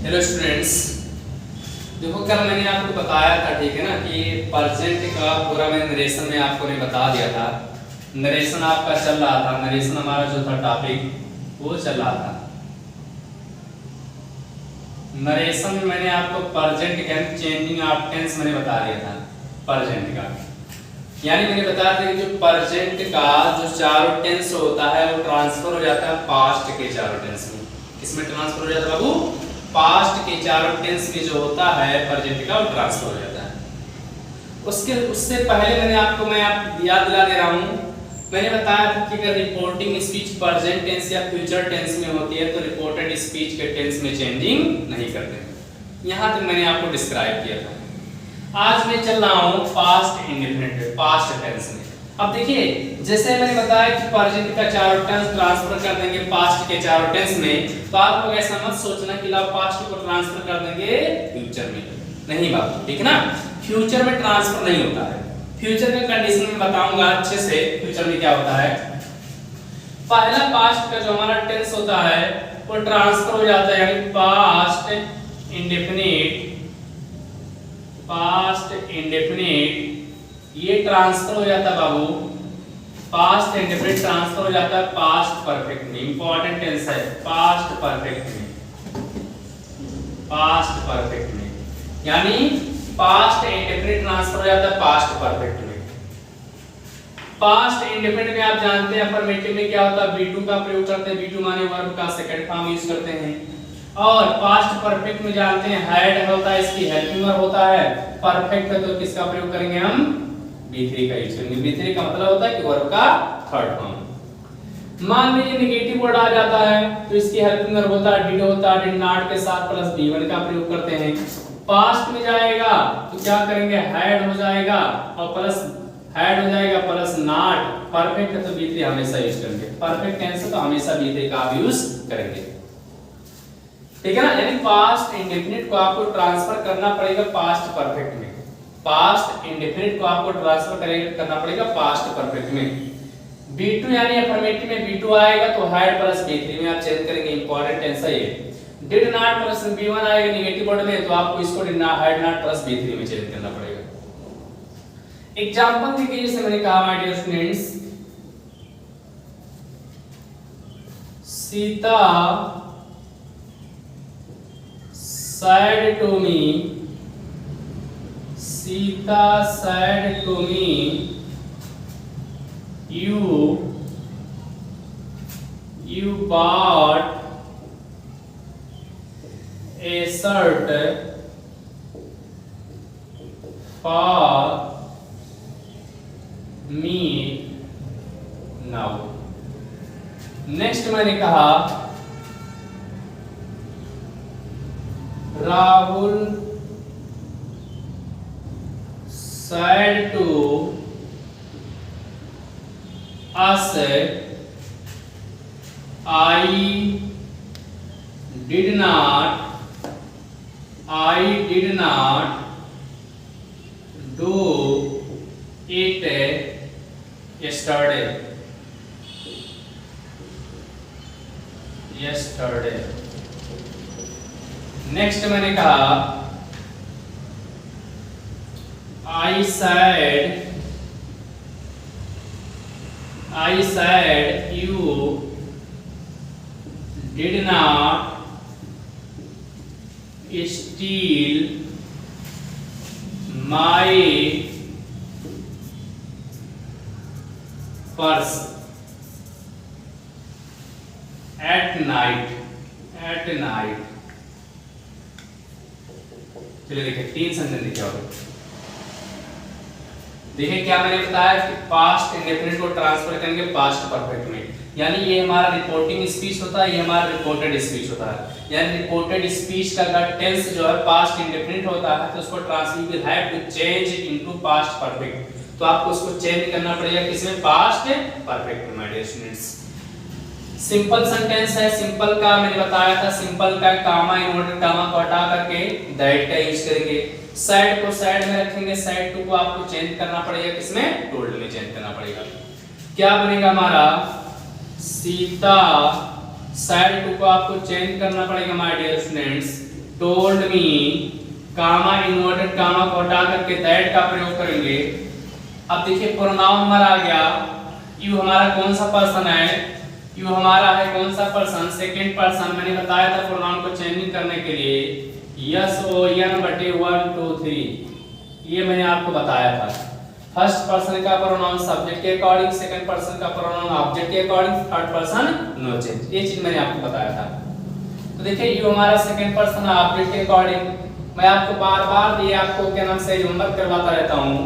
Hello students, देखो कल मैंने आपको बताया था, ठीक है ना, कि परसेंट का पूरा मैं नरेशन में आपको नहीं बता दिया था। नरेशन आपका चल रहा था, नरेशन हमारा जो था टॉपिक वो चल रहा था। नरेशन में मैंने आपको present and changing of tense मैंने बता दिया था। परसेंट का यानी मैंने बताया था कि जो परसेंट का जो चारों टेंस होता है वो ट्रांसफर हो जाता है पास्ट के चारों टेंस में। किसमें ट्रांसफर हो जाता है बाबू? पास्ट के चारों टेंस में जो होता है प्रेजेंट का वो ट्रांसफर हो जाता है। उससे पहले मैं याद दिला दे रहा हूँ। मैंने बताया था कि अगर रिपोर्टिंग स्पीच प्रेजेंट टेंस या फ्यूचर टेंस में होती है तो रिपोर्टेड स्पीच के टेंस में चेंजिंग नहीं करते। यहाँ तक मैंने आपको डिस्क्राइब किया था। आज मैं चल रहा हूँ पास्ट इंडेफिनिट पास्ट टेंस में। अब देखिए, जैसे मैंने बताया कि प्रेजेंट का चारों टेंस ट्रांसफर कर देंगे पास्ट के चारों टेंस में, तो आप लोग ऐसा मत सोचना कि आप पास्ट को ट्रांसफर कर देंगे फ्यूचर में। नहीं बात, ठीक है ना, फ्यूचर में ट्रांसफर नहीं होता है। फ्यूचर के कंडीशन में बताऊंगा अच्छे से फ्यूचर में क्या होता है। पहला पास्ट का जो हमारा टेंस होता है वो ट्रांसफर हो जाता है, यानी पास्ट इंडेफिनिट ये ट्रांसफर हो जाता है बाबू। पास्ट इंडेफिनिट ट्रांसफर हो जाता है पास्ट परफेक्ट में। इंपॉर्टेंट टेंस है पास्ट परफेक्ट में। पास्ट परफेक्ट में यानी पास्ट इंडेफिनिट ट्रांसफर हो जाता है पास्ट परफेक्ट में। पास्ट इंडेफिनिट में आप जानते हैं अफर्मेटिव में क्या होता है, बी2 का प्रयोग करते हैं। बी2 माने वर्ब का सेकंड फॉर्म यूज करते हैं। और पास्ट परफेक्ट में जानते हैं हैड होता है, इसकी हेल्पिंग वर्ब होता है। परफेक्ट है तो किसका प्रयोग करेंगे हम? B3 का यूज करेंगे। B3 का मतलब होता है कि वर्ब का थर्ड फॉर्म। मान लीजिए नेगेटिव वर्ड आ जाता है तो इसकी हेल्पिंग वर्ब होता है डिड होता है, डिड नॉट के साथ प्लस B1 का प्रयोग करते हैं। पास्ट में जाएगा तो क्या करेंगे, हैड हो जाएगा और प्लस हैड हो जाएगा प्लस नॉट। परफेक्ट है तो B3 हमेशा यूज करेंगे। परफेक्ट टेंस है तो हमेशा B3 का आप यूज करेंगे, ठीक है ना। यानी पास्ट इंडेफिनिट को आपको ट्रांसफर करना पड़ेगा पास्ट परफेक्ट में। पास्ट इंडेफिनिट को आपको ट्रांसफर करना पड़ेगा पास्ट परफेक्ट में। B2 यानी अफर्मेटिव में B2 आएगा तो हैड प्लस B3 में आप चेंज करेंगे। इंपॉर्टेंट टेंस है ये। डिड नॉट प्लस B1 आएगा नेगेटिव वर्ड में तो आपको इसको did not had not plus B3 में चेंज करना पड़ेगा। एग्जांपल देखिए, जैसे मैंने कहा my dear students, Sita said to me, Sita said to me, you bought a shirt for me now. Next मैंने कहा Rahul said to us, I did not do it yesterday. Next मैंने कहा I said you did not steal my purse at night. चलिए देखिए, 3 sentence देखिए और देखिए क्या मैंने बताया कि पास्ट इंडेफिनिट को ट्रांसफर करेंगे पास्ट परफेक्ट में। यानी ये हमारा रिपोर्टिंग स्पीच होता है, ये हमारा रिपोर्टेड स्पीच होता है। यानी रिपोर्टेड स्पीच का अगर टेंस जो है पास्ट इंडेफिनिट होता है तो उसको transfer will have to change into past perfect. तो आपको उसको चेंज करना पड़ेगा किसमें? पास्ट परफेक्ट में। My dear students, simple sentence है। सिंपल का मैंने बताया था, सिंपल का कामा इन्वर्टेड कामा को हटा करके दैट का यूज करेंगे। सैड को सैड में रखेंगे, सैड टू को आपको चेंज करना पड़ेगा किसमें? टोल्ड में चेंज करना पड़ेगा। क्या बनेगा हमारा? सीता। सैड टू को आपको चेंज करना पड़ेगा my dear students told me, comma inverted comma को हटा करके दैट का प्रयोग करेंगे। अब देखिए प्रोनाउन हमारा आ गया, यू हमारा कौन सा पर्सन है, यू हमारा है कौन सा पर्सन, सेकंड पर्सन। मैंने बताया था प्रोनाउन को चेंजिंग करने के लिए यस ओ एन बटे 1 2 3, ये मैंने आपको बताया था। फर्स्ट पर्सन का प्रोनाउन सब्जेक्ट के अकॉर्डिंग, सेकंड पर्सन का प्रोनाउन ऑब्जेक्ट के according, third person no change, ये चीज मैंने आपको बताया था। तो देखिए यू हमारा सेकंड पर्सन है ऑब्जेक्ट के अकॉर्डिंग। मैं आपको बार-बार ये आपको क्या नाम से होमवर्क करवाता रहता हूं,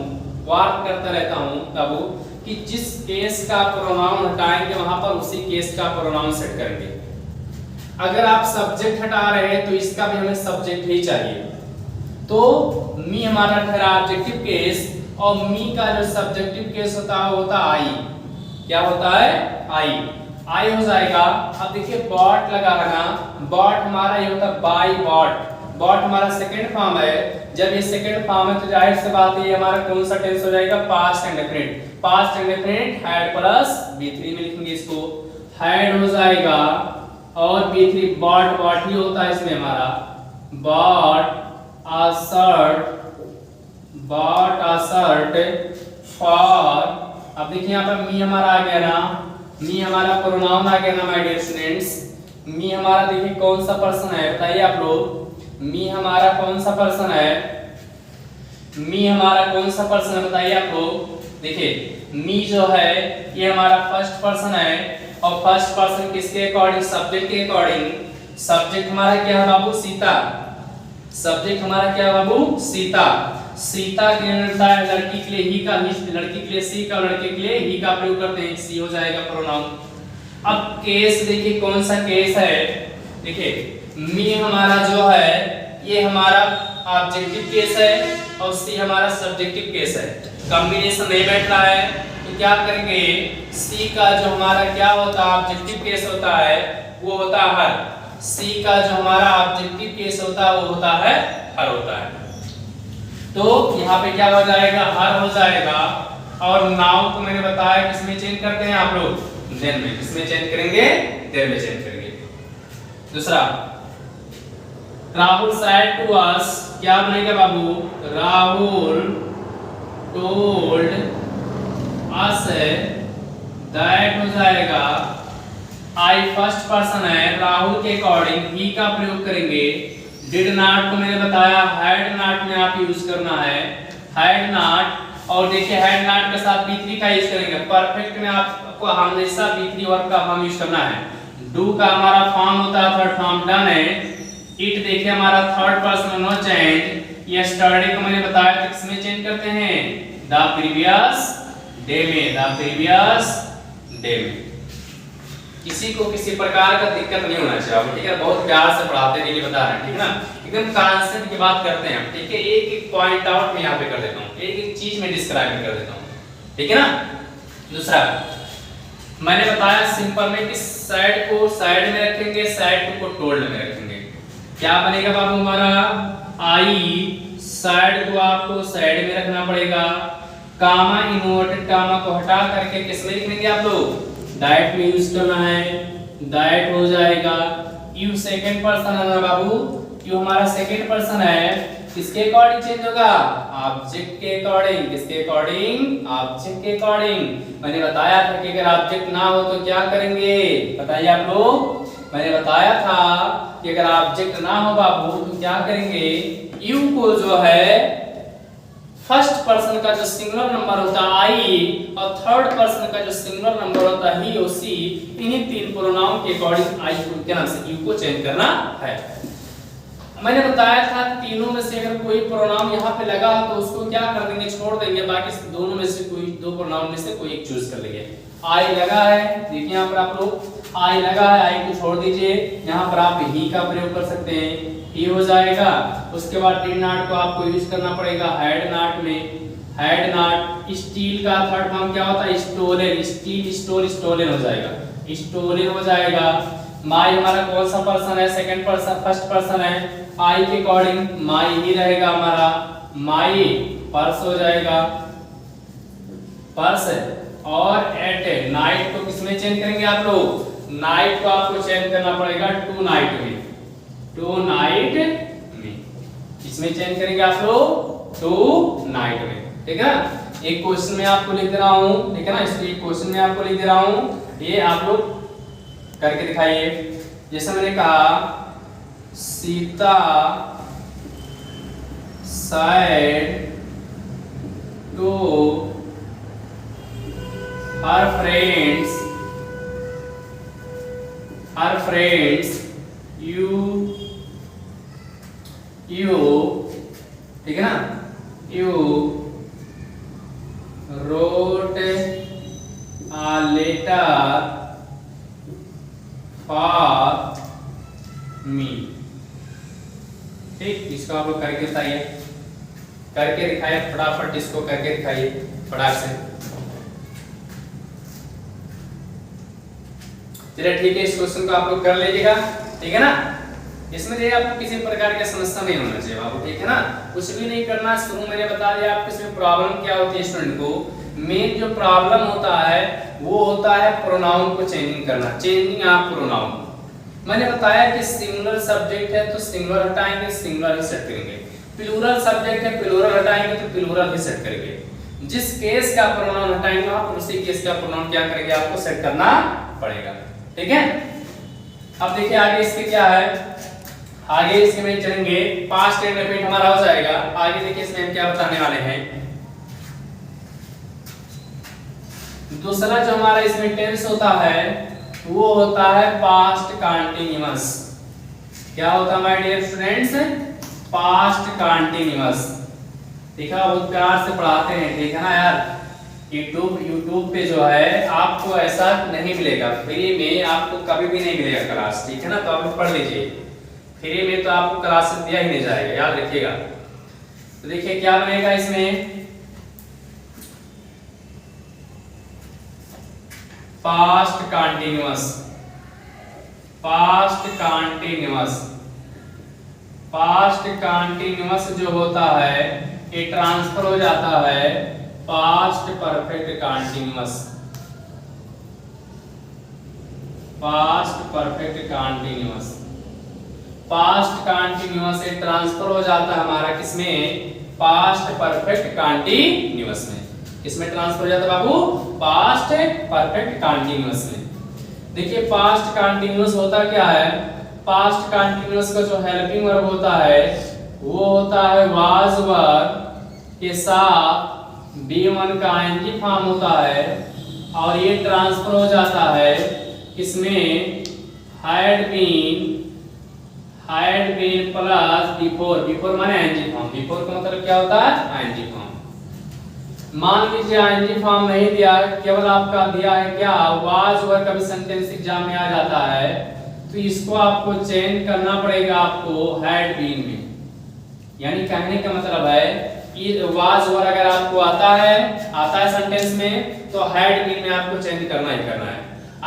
वार्न करता रहता हूं बाबू कि जिस केस का प्रोनाउन हटाएंगे वहां पर उसी केस का प्रोनाउन सेट करेंगे। अगर आप सब्जेक्ट हटा रहे हैं तो इसका भी हमें सब्जेक्ट ही चाहिए। तो मी हमारा ठहरा ऑब्जेक्टिव केस और मी का जो सब्जेक्टिव केस होता है वो होता आई। क्या होता है? आई। आई हो जाएगा। अब देखिए बॉट लगाना, बॉट हमारा ये होता है बाई बॉट। बॉट हमारा सेकंड फॉर्म है। जब ये सेकंड फॉर्म है तो जाहिर सी बात है ये हमारा कौन सा टेंस हो जाएगा? Past indefinite. Past indefinite had plus B3 में लिखेंगे इसको, हैड हो जाएगा और बी3 बॉट, बॉट ही होता है इसमें हमारा bought a shirt, bought a shirt for. अब देखिए यहाँ पर मी हमारा आ गया ना, मी हमारा प्रोनाउन आ गया ना माय डियर स्टूडेंट्स। मी हमारा देखिए कौन सा पर्सन है बताइए आप लोग, मी हमारा कौन सा पर्सन है? मी हमारा कौन सा पर्सन है बताइए आप लोग। देखिए मी जो है ये हमारा फर्स्ट पर्सन है और फर्स्ट पर्सन किसके अकॉर्डिंग? सब्जेक्ट के अकॉर्डिंग। सब्जेक्ट हमारा क्या है बाबू? सीता। सब्जेक्ट हमारा क्या है बाबू? सीता। सीता के लिए है लड़की के लिए ही का, लड़की के लिए सी का, लड़के के लिए ही का प्रयोग करते हैं, सी हो जाएगा प्रोनाउन। अब केस देखिए कौन सा केस है? देखिए मी हमारा जो है ये हमारा ऑब्जेक्टिव केस है और सी हमारा सब्जेक्टिव केस है। कॉम्बिनेशन नहीं बैठ रहा है तो क्या करेंगे? सी का जो हमारा क्या होता है ऑब्जेक्टिव केस होता है वो होता है हर। सी का जो हमारा ऑब्जेक्टिव केस होता है वो होता है हर होता है। तो यहाँ पे क्या हो जाएगा? हर हो जाएगा। और नाउ को मैंने बताया किसमें चेंज करते हैं आप लोग? देन में। किसमें चेंज करेंगे? देन में चेंज करेंगे। दूसरा राहुल said to us, क्या बनेगा बाबू? राहुल told us that हो जाएगा। आई फर्स्ट पर्सन है, राहुल के अकॉर्डिंग ही का प्रयोग करेंगे। डिड नॉट को मैंने बताया हैड नॉट में आप यूज करना है, हैड नॉट। और देखिए हैड नॉट के साथ बी3 का यूज करेंगे। परफेक्ट में आपको हमेशा बी3 वर्ब का फॉर्म यूज करना है। डू का हमारा फॉर्म होता है थर्ड फॉर्म डन है। इट देखिए हमारा third person no change. Yesterday को मैंने बताया था किसमें चेंज करते हैं? द प्रीवियस डे में, द प्रीवियस डे में। किसी को किसी प्रकार का दिक्कत नहीं होना चाहिए, ठीक है? बहुत प्यार से पढ़ाते हैं, बता रहे हैं, ठीक है ना? एकदम कॉन्सेप्ट की बात करते हैं, ठीक है? एक एक पॉइंट आउट मैं यहाँ पे कर देता हूँ, एक एक चीज में डिस्क्राइब कर देता हूँ, ठीक है ना? दूसरा मैंने बताया सिंपल में कि साइड को साइड में रखेंगे, साइड को टोल्ड में रखेंगे। क्या बनेगा बाबू हमारा? आई साइड को आपको साइड में रखना पड़ेगा। कामा इन्वर्टेड कामा को हटा करके किसमें लिखेंगे आप लोग? दैट में यूज करना है, दैट हो जाएगा। यू सेकंड पर्सन है ना बाबू, यू हमारा सेकंड पर्सन है, किसके अकॉर्डिंग चेंज होगा? ऑब्जेक्ट के अकॉर्डिंग। किसके अकॉर्डिंग? ऑब्जेक्ट के अकॉर्डिंग। मैंने बताया था कि अगर ऑब्जेक्ट ना हो तो क्या करेंगे बताइए आप लोग? मैंने बताया था कि अगर ऑब्जेक्ट ना हो बाबू तो क्या करेंगे? यू को जो है फर्स्ट पर्सन का जो सिंगुलर नंबर होता है आई और थर्ड पर्सन का जो सिंगुलर नंबर होता है ही और सी, इन्हीं तीन प्रोनाउन के अकॉर्डिंग आई को क्या नाम से यू को चेंज करना है। मैंने बताया था तीनों में से अगर कोई प्रोनाउन यहाँ पे लगा तो उसको क्या कर देंगे? छोड़ देंगे। बाकी दोनों में से कोई दो प्रोनाउन में से कोई एक चूज कर लेंगे। आई लगा है, देखिए यहाँ पर आप लोग आई लगा है, आई को छोड़ दीजिए। यहाँ पर आप ही का प्रयोग कर सकते हैं, ही हो जाएगा। उसके बाद डिड नॉट को आपको यूज करना पड़ेगा हैड नॉट में, हैड नॉट। स्टील का थर्ड फॉर्म क्या होता है? स्टोलन। स्टील स्टोल स्टोलन हो जाएगा, स्टोलन हो जाएगा। माई हमारा कौन सा पर्सन है? सेकंड पर्सन, फर्स्ट पर्सन है। आई के अकॉर्डिंग माई ही रहेगा हमारा, माई पर्स हो जाएगा, पर्स। और एट नाइट को किसमें चेंज करेंगे आप लोग? नाइट को आपको चेंज करना पड़ेगा टू नाइट में, टू नाइट किसमें चेंज करेंगे आप लोग? टू नाइट में, ठीक है ना। एक क्वेश्चन में आपको लिख दे रहा हूं, ठीक है ना, इसलिए क्वेश्चन में आपको लिख दे रहा हूं, ये आप लोग करके दिखाइए। जैसे मैंने कहा Sita said to her friends you ठीक है ना, you wrote a letter for me। ठीक, इसको आप लोग करके बताइए, करके दिखाइए फटाफट, इसको करके दिखाइए फटाक से। चलिए ठीक है, इस क्वेश्चन को आप लोग कर लीजिएगा, ठीक है ना। इसमें जो आपको किसी प्रकार की समस्या नहीं होना चाहिए बाबू, ठीक है ना। कुछ भी नहीं करना, शुरू मैंने बता दिया आपको इसमें प्रॉब्लम क्या होती है। स्टूडेंट को मेन जो प्रॉब्लम होता है वो होता है प्रोनाउन को चेंजिंग करना, चेंजिंग ऑफ प्रोनाउन। मैंने बताया कि सिंगुलर सब्जेक्ट है तो सिंगुलर हटाएंगे, सिंगुलर ही सेट करेंगे। प्लूरल सब्जेक्ट है, प्लूरल हटाएंगे तो प्लूरल ही सेट करेंगे। जिस केस का प्रोनाउन हटाएंगे आप उसी केस का प्रोनाउन क्या करेंगे, आपको सेट करना पड़ेगा, ठीक है। अब देखिए आगे इसके क्या है, आगे इसके में चलेंगे, पास्ट इंडेफिनिट हमारा हो जाएगा। आगे देखिए इसमें हम क्या बताने वाले हैं। दूसरा जो हमारा इसमें टेंस होता है वो होता है पास्ट कंटीन्यूअस। क्या होता है my dear students? Past continuous. देखा, बहुत प्यार से पढ़ाते हैं, ठीक है ना यार। यूट्यूब पे जो है आपको ऐसा नहीं मिलेगा, फ्री में आपको कभी भी नहीं मिलेगा क्लास, ठीक है ना। तो आप लोग पढ़ लीजिए, फ्री में तो आपको क्लास दिया ही नहीं जाएगा, याद रखिएगा। तो देखिए क्या बनेगा इसमें, past continuous. Past continuous, past continuous जो होता है ये ट्रांसफर हो जाता है past perfect continuous. Past perfect continuous, past continuous से ट्रांसफर हो जाता है हमारा किसमें, पास्ट परफेक्ट कंटीन्यूअस में। किसमें ट्रांसफर हो जाता है बाबू, पास्ट परफेक्ट कंटीन्यूअस में। देखिए पास्ट कंटीन्यूअस होता क्या है, पास्ट कंटीन्यूअस का जो हेल्पिंग वर्ब होता है वो होता है वाज वर्ब के साथ B1 का ing फॉर्म होता है, और ये ट्रांसफर हो जाता है किसमें, had been plus before. Before माने ing फॉर्म, बिफोर का मतलब क्या होता है, ing फॉर्म। मान लीजिए ing फॉर्म नहीं दिया, केवल आपका दिया है क्या, वाज वर्ब का भी सेंटेंस एग्जाम में आ जाता है, तो इसको आपको चेंज करना पड़ेगा आपको had been में। यानी कहने का मतलब है कि वाज वर्ब अगर आपको आता है सेंटेंस में तो had been में आपको चेंज करना ही करना है।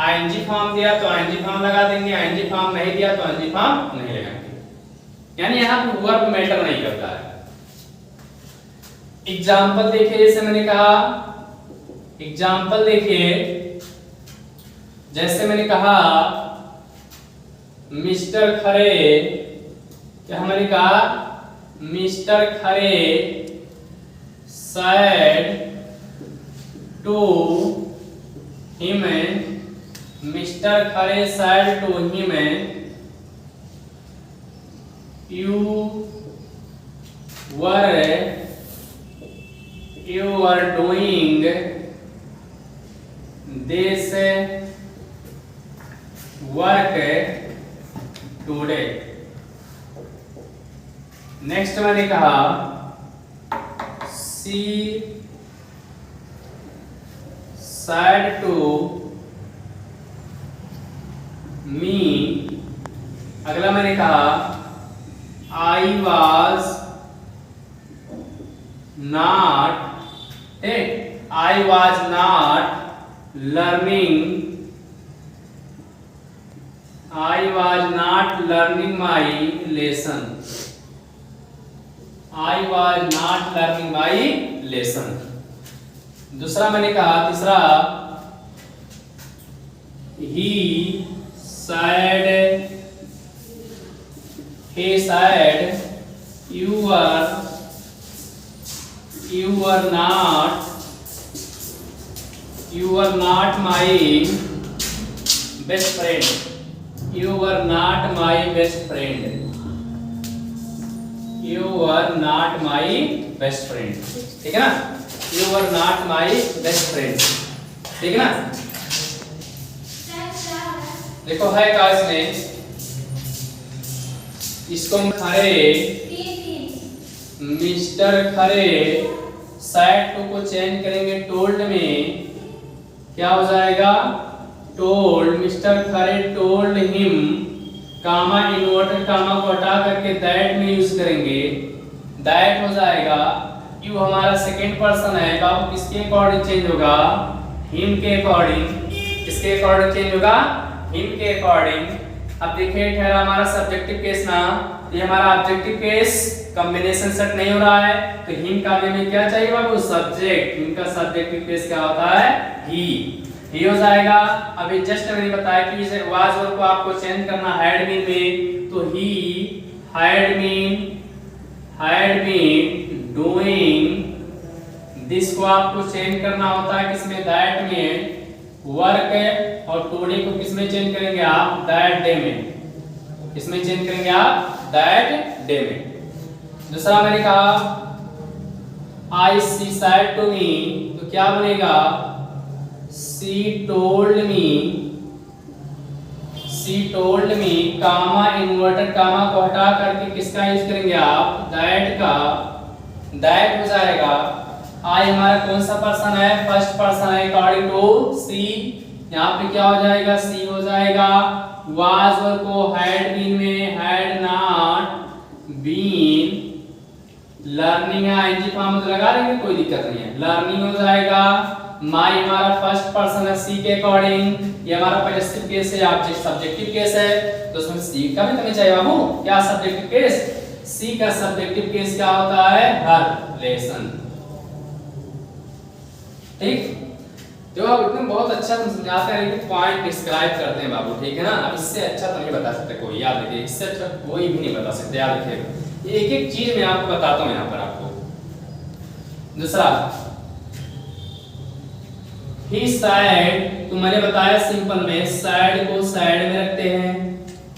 ing फॉर्म दिया तो ing फॉर्म लगा देंगे, ing फॉर्म नहीं दिया तो ing फॉर्म नहीं लगाएंगे। यानी यहाँ पर वर्ब मैटर नहीं करता है। एग्जाम्पल देखिए, जैसे मैंने कहा, एग्जाम्पल देखिए, जैसे मैंने कहा मिस्टर खरे, क्या मैंने कहा, mister Khare said to him, mister Khare said to him, you were doing this work today। Next मैंने कहा she said to me, अगला मैंने कहा I was not learning my lesson। I was not learning my lesson। दूसरा मैंने कहा, तीसरा he said you are not my best friend. You are not my best friend. You are not my best friend. ठीक है ना? You are not my best friend. ठीक है ना? देखो है क्या इसमें? इसको खरे मिस्टर खरे साइड टू को चेंज करेंगे टोल्ड में, क्या हो जाएगा? टोल्ड, मिस्टर खरे टोल्ड हिम, कामा इन्वर्टेड कामा को हटा करके दैट में यूज करेंगे, दैट हो जाएगा। यू हमारा सेकंड पर्सन है, बाबू किसके अकॉर्डिंग चेंज होगा? हिम के अकॉर्डिंग। किसके अकॉर्डिंग चेंज होगा? हिम के अकॉर्डिंग। अब देखिए ठहरा हमारा सब्जेक्टिव केस ना, ये हमारा ऑब्जेक्टिव केस कॉम्बिनेशन सेट नहीं हो रहा है, तो हिम का में क्या चाहिए बाबू? सब्जेक्ट। हिम का सब्जेक्टिव केस क्या होता है? ही हो जाएगा। अभी जस्ट मैंने बताया कि इसे वाज वर्ब को आपको चेंज करना हैड बीन में, तो he had been doing this को आपको चेंज करना होता है किसमें? दैट में। वर्क और टुडे को किसमें चेंज करेंगे आप? दैट डे में। किसमें चेंज करेंगे आप? दैट डे में। दूसरा मैंने कहा आई सी सैड टू मी, तो क्या बनेगा? सी told me, comma inverted comma को हटा करके किसका यूज करेंगे आप? दैट का। दैट हो जाएगा। आई हमारा कौन सा पर्सन है? फर्स्ट पर्सन है अकॉर्डिंग टू सी। यहाँ पे क्या हो जाएगा? सी हो जाएगा। वाज वर्ब को हैड बीन में हैड नॉट बीन, लर्निंग है आईएनजी फॉर्म में लगा देंगे, कोई दिक्कत नहीं है। लर्निंग हो जाएगा। माई हमारा फर्स्ट पर्सन है सी के अकॉर्डिंग, ये हमारा पॉजिटिव केस है, ऑब्जेक्ट सब्जेक्टिव केस है, तो उसमें सी का भी हमें चाहिए बाबू। क्या सब्जेक्टिव केस? सी का सब्जेक्टिव केस क्या होता है? हर लेसन। ठीक, जो आप इतने बहुत अच्छा समझाते हैं कि पॉइंट डिस्क्राइब करते हैं बाबू, ठीक है ना? अब इससे अच्छा तो नहीं बता सकते कोई, याद रखिए, इससे अच्छा कोई भी नहीं बता सकते, याद रखिएगा। एक एक चीज मैं आपको बताता हूं यहाँ पर आपको। दूसरा ही साइड, तो मैंने बताया सिंपल में साइड को साइड में रखते हैं,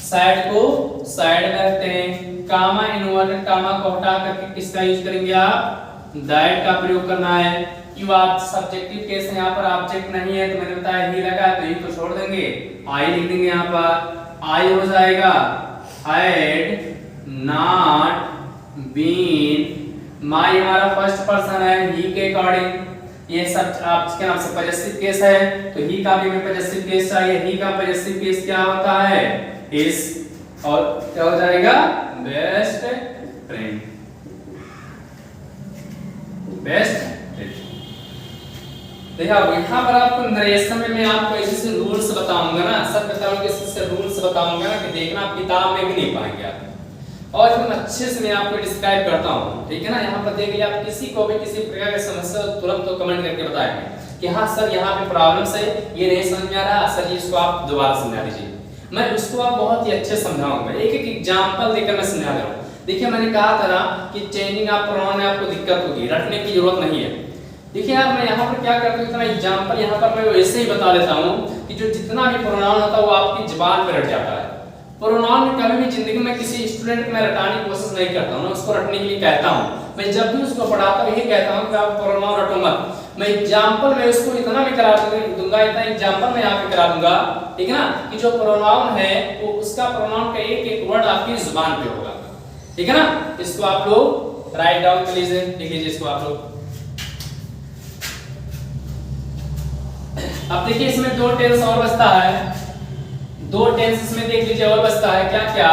साइड को साइड में रखते हैं। कामा इन्वर्टेड कामा को हटा करके किसका यूज करेंगे आप? दैट का प्रयोग करना है। यू आप सब्जेक्टिव केस है, यहाँ पर ऑब्जेक्ट नहीं है, तो मैंने बताया ही लगा, तो ही को छोड़ देंगे, आई लिख देंगे यहाँ पर। आई हो जाएगा हैड नॉट बीन, माई हमारा फर्स्ट पर्सन है ही के अकॉर्डिंग, ये सब आपके नाम से पॉजिटिव केस है, तो ही का भी हमें पॉजिटिव केस चाहिए। ही का पॉजिटिव केस क्या होता है? इज, और क्या हो जाएगा? Best friend. Best friend. देखिए यहाँ पर आपको नरेशन में मैं आपको ऐसे रूल्स बताऊंगा ना, सब बताऊंगा, इससे रूल्स बताऊंगा ना कि देखना आप किताब में भी नहीं पाएंगे आप, और एकदम अच्छे से मैं आपको डिस्क्राइब करता हूँ, ठीक है ना? यहाँ पर देखिए आप किसी को भी किसी प्रकार की समस्या तुरंत तो कमेंट करके बताएंगे कि हाँ सर यहाँ पे प्रॉब्लम है, ये नहीं समझ में आ रहा सर, इसको आप दोबारा समझा दीजिए। मैं उसको आप बहुत ही अच्छे समझाऊंगा, एक एक एग्जांपल देकर मैं समझा दे रहा हूँ। देखिए मैंने कहा था ना कि चेंजिंग ऑफ प्रोनाउन में आपको दिक्कत होगी, रटने की जरूरत नहीं है। देखिए यार मैं यहाँ पर क्या करता हूँ, इतना एग्जांपल यहाँ पर मैं ऐसे ही बता देता हूँ कि जो जितना भी प्रोनाउन होता है वो आपकी जुबान पर रट जाता है। प्रोनाउन में कभी भी जिंदगी में किसी स्टूडेंट को मैं रटाने की कोशिश नहीं करता हूँ, उसको रटने के लिए कहता हूँ। मैं जब भी उसको पढ़ाता हूँ यही कहता हूँ कि आप प्रोनाउन रटो मत। मैं एग्जांपल में उसको इतना भी करा दूंगा, इतना एग्जांपल मैं यहाँ पे करा दूंगा, ठीक है ना, कि जो प्रोनाउन है वो उसका प्रोनाउन का एक एक वर्ड आपकी जुबान पे होगा, ठीक है ना? इसको आप लोग राइट डाउन कर लीजिए, लिख लीजिए इसको आप लोग। अब देखिए इसमें दो टेंस और बचता है, दो टेंस इसमें देख लीजिए और बचता है, क्या क्या?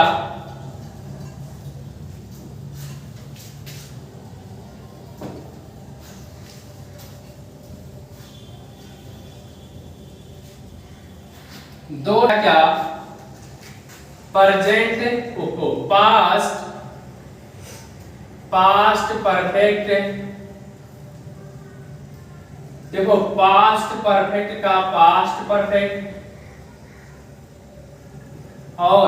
दो क्या? Present, past, past perfect. देखो पास्ट परफेक्ट का पास्ट परफेक्ट और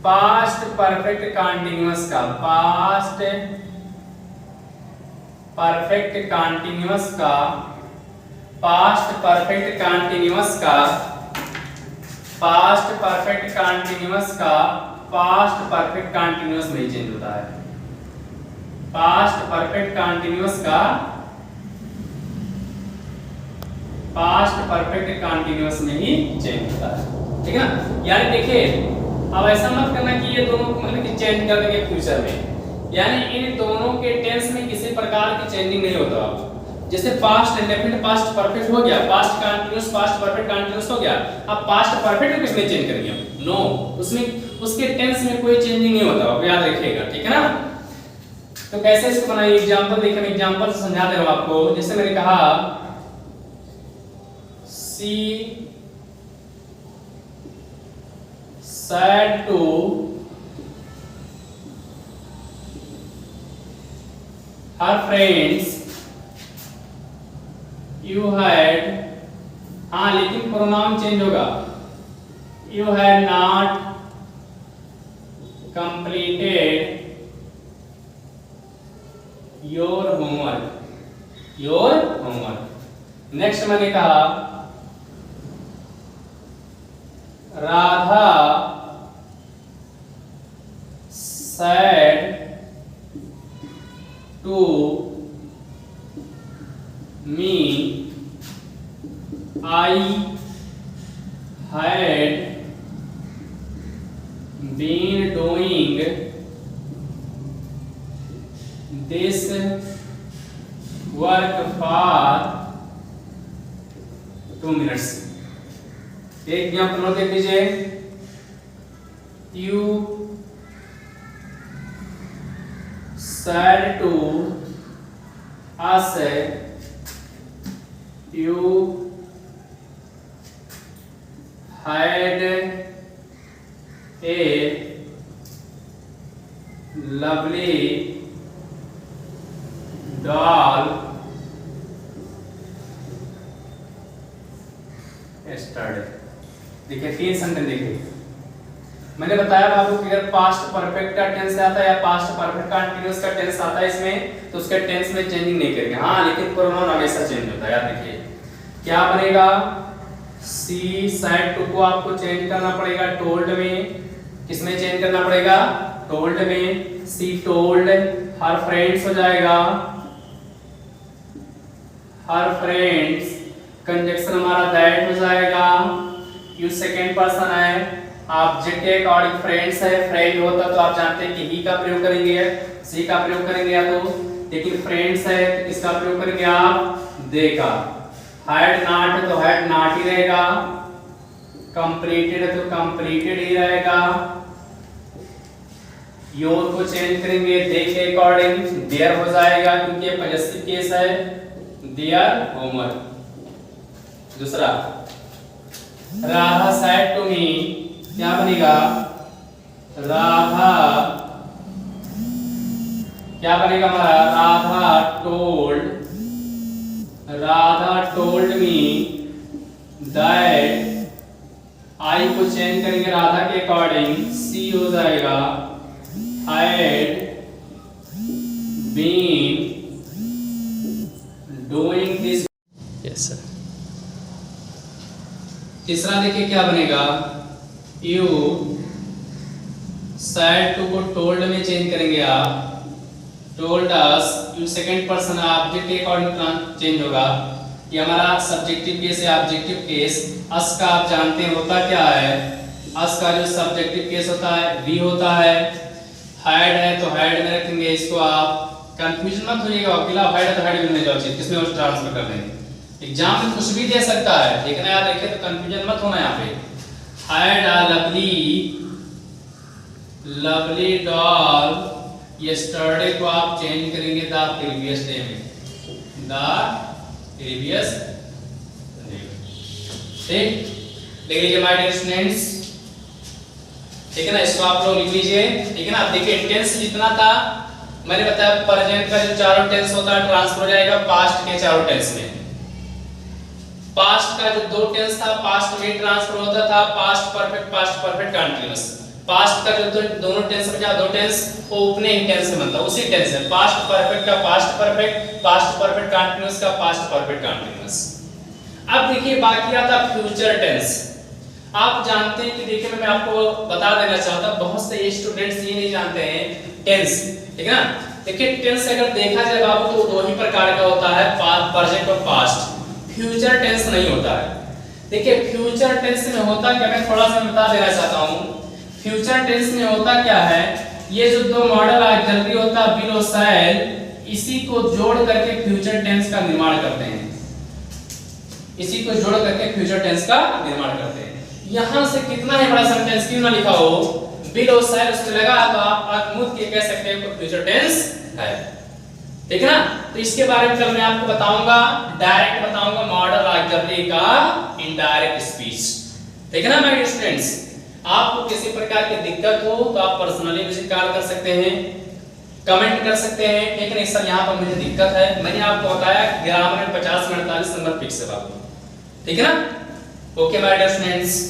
पास्ट परफेक्ट कंटीन्यूअस का, पास्ट परफेक्ट कंटीन्यूअस का, पास्ट परफेक्ट कंटीन्यूअस का, पास्ट परफेक्ट कंटीन्यूअस का, पास्ट परफेक्ट कंटीन्यूअस में चेंज होता है। पास्ट परफेक्ट कंटीन्यूअस का पास्ट परफेक्ट कंटीन्यूअस में ही चेंज होता है, ठीक है ना। यानी देखिए अब ऐसा मत करना कि ये दोनों मतलब कि चेंज कर देंगे फ्यूचर में, यानी इन दोनों के टेंस में किसी प्रकार की चेंजिंग नहीं होता। जैसे पास्ट इंडेफिनिट पास्ट परफेक्ट हो गया, past continuous past perfect continuous हो गया, अब पास्ट परफेक्ट में किसमें चेंज करेंगे? नो, उसमें उसके टेंस में कोई चेंजिंग नहीं होता, आप याद रखिएगा, ठीक है ना। तो कैसे इसको बनाइए, एग्जांपल देखिए, मैं एग्जांपल से समझा दे रहा हूं आपको। जैसे मैंने कहा सी said to her friends you had, हाँ लेकिन प्रोनाउन चेंज होगा, you had not completed your homework, your homework। Next मैंने कहा Radha said to me I had been doing this work for 2 minutes। एक एग्जांपल और देख लीजिए, you said to us you had a lovely doll yesterday। देखिए 3 sentence देखिए, मैंने बताया आपको कि अगर पास्ट परफेक्ट का टेंस आता है या पास्ट परफेक्ट कंटीन्यूअस का टेंस आता है इसमें, तो उसके टेंस में चेंजिंग नहीं करेंगे। हाँ लेकिन प्रोनाउन हमेशा चेंज होता है, याद रखिए। क्या बनेगा? सी साइड टू को आपको चेंज करना पड़ेगा टोल्ड में, किसमें चेंज करना पड़ेगा? टोल्ड में। सी टोल्ड हर फ्रेंड्स हो जाएगा, हर फ्रेंड्स कंजक्शन हमारा दैट हो जाएगा। यू सेकंड पर्सन है, ऑब्जेक्ट के अकॉर्डिंग फ्रेंड्स है, फ्रेंड होता तो आप जानते हैं कि ही का प्रयोग करेंगे, सी का प्रयोग करेंगे या तो, लेकिन फ्रेंड्स है तो किसका प्रयोग करेंगे आप? दे का। हैड नॉट है तो हैड नॉट ही रहेगा, कंप्लीटेड है तो कंप्लीटेड ही रहेगा। योर को चेंज करेंगे दे के अकॉर्डिंग, देयर हो जाएगा क्योंकि ये पॉजेसिव केस है, देयर होमवर्क। दूसरा राधा said to me, क्या बनेगा? राधा क्या बनेगा हमारा? राधा told me that, आई को चेंज करेंगे राधा के अकॉर्डिंग, सी हो जाएगा had been doing this। Yes sir. तीसरा देखिए क्या बनेगा? यू said to को टोल्ड में चेंज करेंगे आप, told us, you second person object के अकॉर्डिंग चेंज होगा। ये हमारा सब्जेक्टिव केस है, ऑब्जेक्टिव केस। अस का आप जानते हैं होता क्या है? अस का जो सब्जेक्टिव केस होता है वी होता है। हैड है तो हैड में रखेंगे इसको, आप कंफ्यूजन मत होइएगा, अकेला हैड है तो हैड में ले जाओ, चीज किसमें और ट्रांसफर कर देंगे। एग्जाम में कुछ भी दे सकता है, लेकिन याद रखिए तो कंफ्यूजन मत होना यहाँ पे। Had a lovely doll yesterday को आप चेंज करेंगे द प्रीवियस डे में, द प्रीवियस डे। ठीक, देख लीजिए माय डियर स्टूडेंट्स, ठीक है ना। इसको आप लोग लिख लीजिए, ठीक है ना। देखिए टेंस जितना था मैंने बताया, प्रेजेंट का जो चारों टेंस होता है ट्रांसफर हो जाएगा पास्ट के चारों टेंस में। पास्ट का जो 2 टेंस था पास्ट में ट्रांसफर होता था, पास्ट परफेक्ट कंटीन्यूअस। पास्ट का जो दोनों टेंस बचा, दो टेंस वो अपने ही टेंस से बनता है, उसी टेंस है। पास्ट परफेक्ट का past perfect, past perfect continuous का पास्ट परफेक्ट कंटीन्यूअस। अब देखिए बाकी आता फ्यूचर टेंस। आप जानते हैं कि देखिए मैं आपको बता देना चाहता हूं, बहुत से स्टूडेंट्स ये नहीं जानते हैं टेंस, ठीक है ना। देखिए टेंस अगर देखा जाए बाबू तो दो ही प्रकार का होता है, प्रेजेंट और पास्ट। फ्यूचर टेंस नहीं होता है। देखिए फ्यूचर टेंस में होता क्या, मैं थोड़ा सा बता देना चाहता हूं। फ्यूचर टेंस में होता क्या है, ये जो दो मॉडल ऑक्सिलरी होता है विल और शैल, इसी को जोड़ करके फ्यूचर टेंस का निर्माण करते हैं, इसी को जोड़ करके फ्यूचर टेंस का निर्माण करते हैं। यहां से कितना ही बड़ा सेंटेंस क्यों ना लिखा हो, विल और शैल उसमें लगा तो आप मुझ के कह सकते हैं कि फ्यूचर टेंस है, ठीक है ना। तो इसके बारे में कल मैं आपको बताऊंगा, डायरेक्ट बताऊंगा मॉडल ऑक्सिलरी का इनडायरेक्ट स्पीच, ठीक है ना माय स्टूडेंट्स। आपको किसी प्रकार की दिक्कत हो तो आप पर्सनली मुझे कॉल कर सकते हैं, कमेंट कर सकते हैं, ठीक है। सर यहाँ पर मुझे दिक्कत है, मैंने आपको बताया ग्रामर में 50 में 48 नंबर फिक्स है बाबू, ठीक है ना। Okay my dear students.